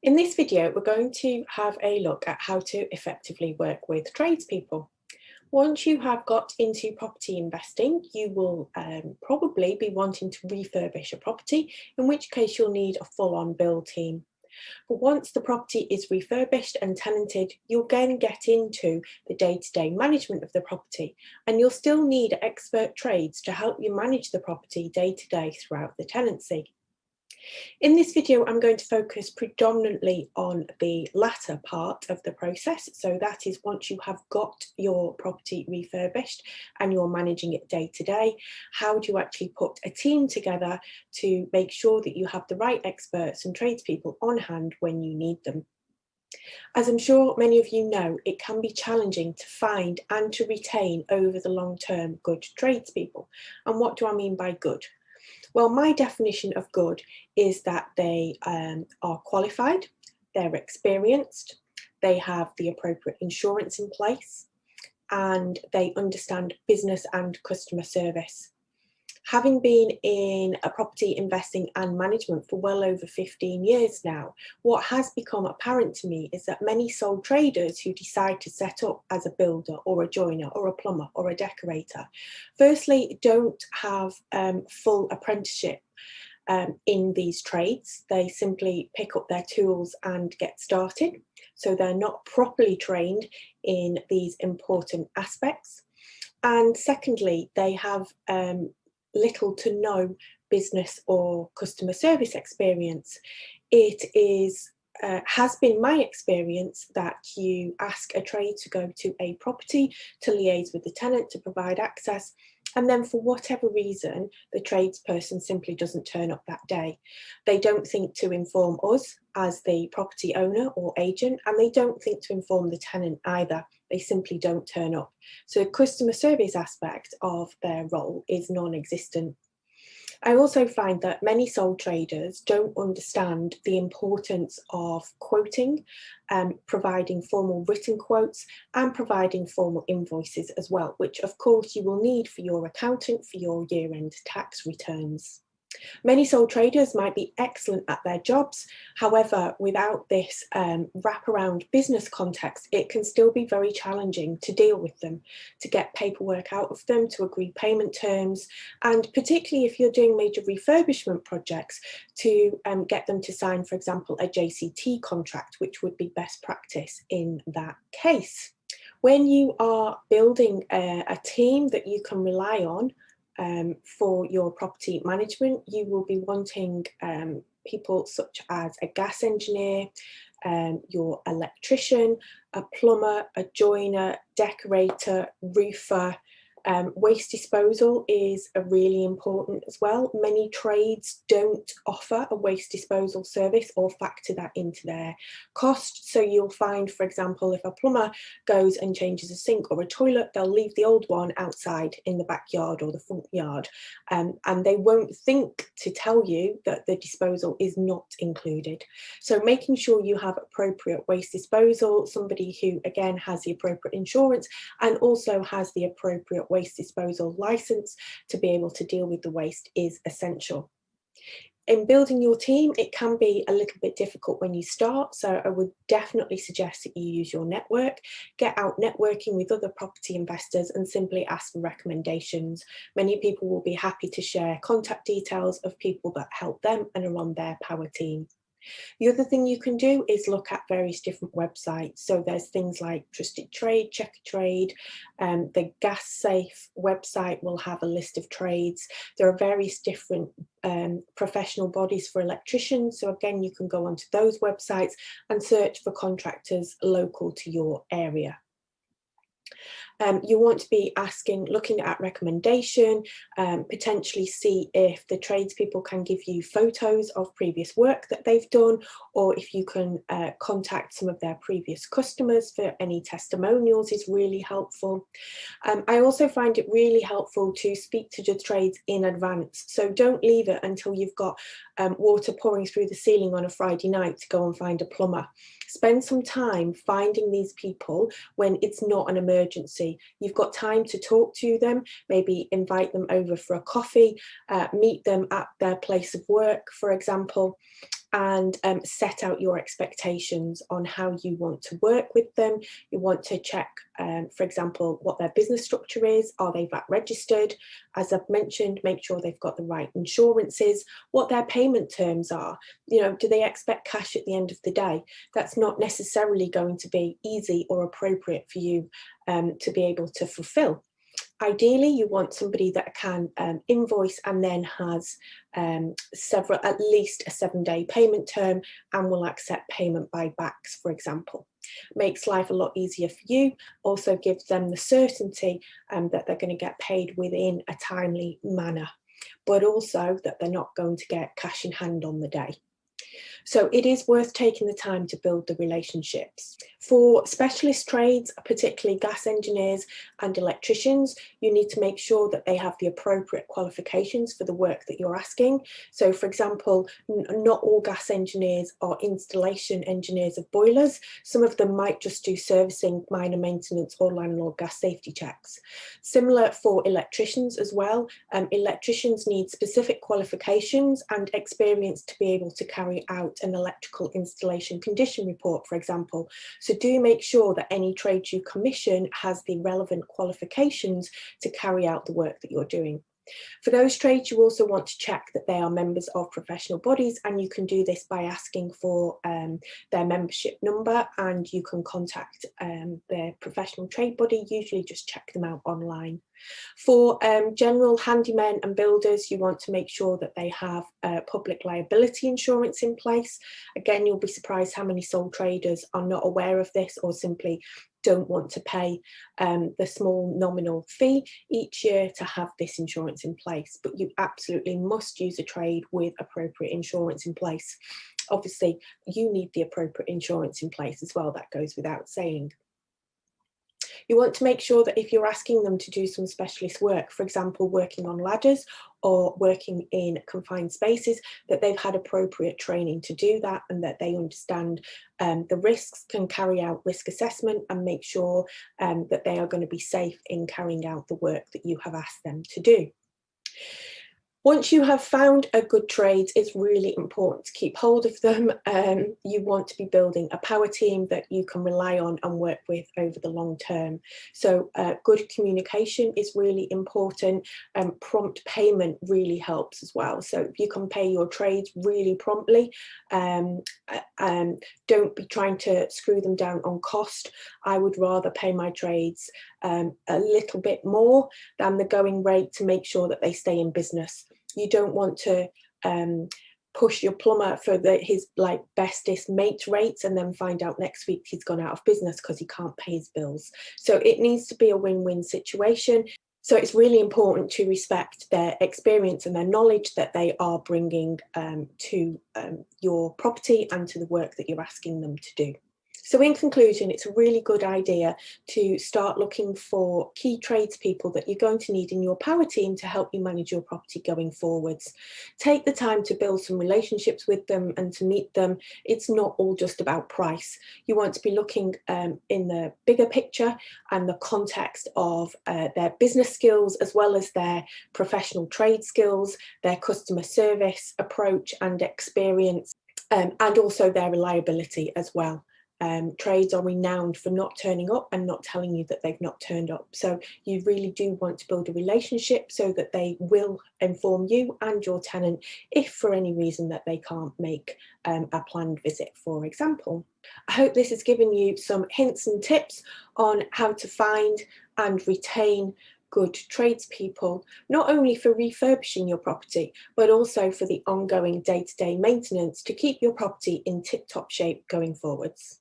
In this video, we're going to have a look at how to effectively work with tradespeople. Once you have got into property investing, you will probably be wanting to refurbish a property, in which case you'll need a full-on build team. But once the property is refurbished and tenanted, you'll then get into the day-to-day management of the property, and you'll still need expert trades to help you manage the property day-to-day throughout the tenancy. In this video, I'm going to focus predominantly on the latter part of the process. So that is once you have got your property refurbished and you're managing it day to day, how do you actually put a team together to make sure that you have the right experts and tradespeople on hand when you need them? As I'm sure many of you know, it can be challenging to find and to retain over the long term good tradespeople. And what do I mean by good? Well, my definition of good is that they are qualified, they're experienced, they have the appropriate insurance in place, and they understand business and customer service. Having been in a property investing and management for well over 15 years now, what has become apparent to me is that many sole traders who decide to set up as a builder or a joiner or a plumber or a decorator, firstly, don't have full apprenticeship in these trades. They simply pick up their tools and get started. So they're not properly trained in these important aspects. And secondly, they have little to no business or customer service experience. It is has been my experience that you ask a trade to go to a property to liaise with the tenant to provide access, and then for whatever reason the tradesperson simply doesn't turn up that day. They don't think to inform us as the property owner or agent, and they don't think to inform the tenant either. They simply don't turn up. So the customer service aspect of their role is non-existent. I also find that many sole traders don't understand the importance of quoting, providing formal written quotes and providing formal invoices as well, which of course you will need for your accountant for your year-end tax returns. Many sole traders might be excellent at their jobs. However, without this wraparound business context, it can still be very challenging to deal with them, to get paperwork out of them, to agree payment terms, and particularly if you're doing major refurbishment projects, to get them to sign, for example, a JCT contract, which would be best practice in that case. When you are building a team that you can rely on, for your property management, you will be wanting people such as a gas engineer, your electrician, a plumber, a joiner, decorator, roofer. Waste disposal is really important as well. Many trades don't offer a waste disposal service or factor that into their cost. So you'll find, for example, if a plumber goes and changes a sink or a toilet, they'll leave the old one outside in the backyard or the front yard, and they won't think to tell you that the disposal is not included. So making sure you have appropriate waste disposal, somebody who again has the appropriate insurance and also has the appropriate waste disposal license to be able to deal with the waste is essential. In building your team, it can be a little bit difficult when you start, so I would definitely suggest that you use your network, get out networking with other property investors and simply ask for recommendations. Many people will be happy to share contact details of people that help them and are on their power team. The other thing you can do is look at various different websites. So there's things like Trusted Trade, Check a Trade, the Gas Safe website will have a list of trades. There are various different professional bodies for electricians. So again, you can go onto those websites and search for contractors local to your area. You want to be looking at recommendation, potentially see if the tradespeople can give you photos of previous work that they've done, or if you can contact some of their previous customers for any testimonials is really helpful. I also find it really helpful to speak to the trades in advance. So don't leave it until you've got water pouring through the ceiling on a Friday night to go and find a plumber. Spend some time finding these people when it's not an emergency. You've got time to talk to them, maybe invite them over for a coffee, meet them at their place of work, for example, and set out your expectations on how you want to work with them. You want to check, for example, what their business structure is. Are they VAT registered? As I've mentioned, make sure they've got the right insurances, what their payment terms are. You know, do they expect cash at the end of the day? That's not necessarily going to be easy or appropriate for you to be able to fulfill. Ideally, you want somebody that can invoice and then has at least a 7-day payment term and will accept payment by backs, for example. Makes life a lot easier for you, also gives them the certainty that they're going to get paid within a timely manner, but also that they're not going to get cash in hand on the day. So it is worth taking the time to build the relationships. For specialist trades, particularly gas engineers and electricians, you need to make sure that they have the appropriate qualifications for the work that you're asking. So for example, not all gas engineers are installation engineers of boilers. Some of them might just do servicing, minor maintenance or landlord gas safety checks. Similar for electricians as well. Electricians need specific qualifications and experience to be able to carry out an electrical installation condition report, for example. So do make sure that any trade you commission has the relevant qualifications to carry out the work that you're doing. For those trades, you also want to check that they are members of professional bodies, and you can do this by asking for their membership number, and you can contact their professional trade body. Usually just check them out online. For general handymen and builders, you want to make sure that they have public liability insurance in place. Again, you'll be surprised how many sole traders are not aware of this or simply don't want to pay the small nominal fee each year to have this insurance in place, but you absolutely must use a trade with appropriate insurance in place. Obviously, you need the appropriate insurance in place as well, that goes without saying. You want to make sure that if you're asking them to do some specialist work, for example, working on ladders or working in confined spaces, that they've had appropriate training to do that and that they understand the risks, can carry out risk assessment and make sure that they are going to be safe in carrying out the work that you have asked them to do. Once you have found a good trade, it's really important to keep hold of them. You want to be building a power team that you can rely on and work with over the long term. So good communication is really important. Prompt payment really helps as well. So if you can pay your trades really promptly, don't be trying to screw them down on cost. I would rather pay my trades a little bit more than the going rate to make sure that they stay in business. You don't want to push your plumber for his bestest mate rates and then find out next week he's gone out of business because he can't pay his bills. So it needs to be a win-win situation. So it's really important to respect their experience and their knowledge that they are bringing to your property and to the work that you're asking them to do. So in conclusion, it's a really good idea to start looking for key tradespeople that you're going to need in your power team to help you manage your property going forwards. Take the time to build some relationships with them and to meet them. It's not all just about price. You want to be looking in the bigger picture and the context of their business skills as well as their professional trade skills, their customer service approach and experience, and also their reliability as well. Trades are renowned for not turning up and not telling you that they've not turned up. So you really do want to build a relationship so that they will inform you and your tenant if for any reason that they can't make a planned visit, for example. I hope this has given you some hints and tips on how to find and retain good tradespeople, not only for refurbishing your property, but also for the ongoing day-to-day maintenance to keep your property in tip-top shape going forwards.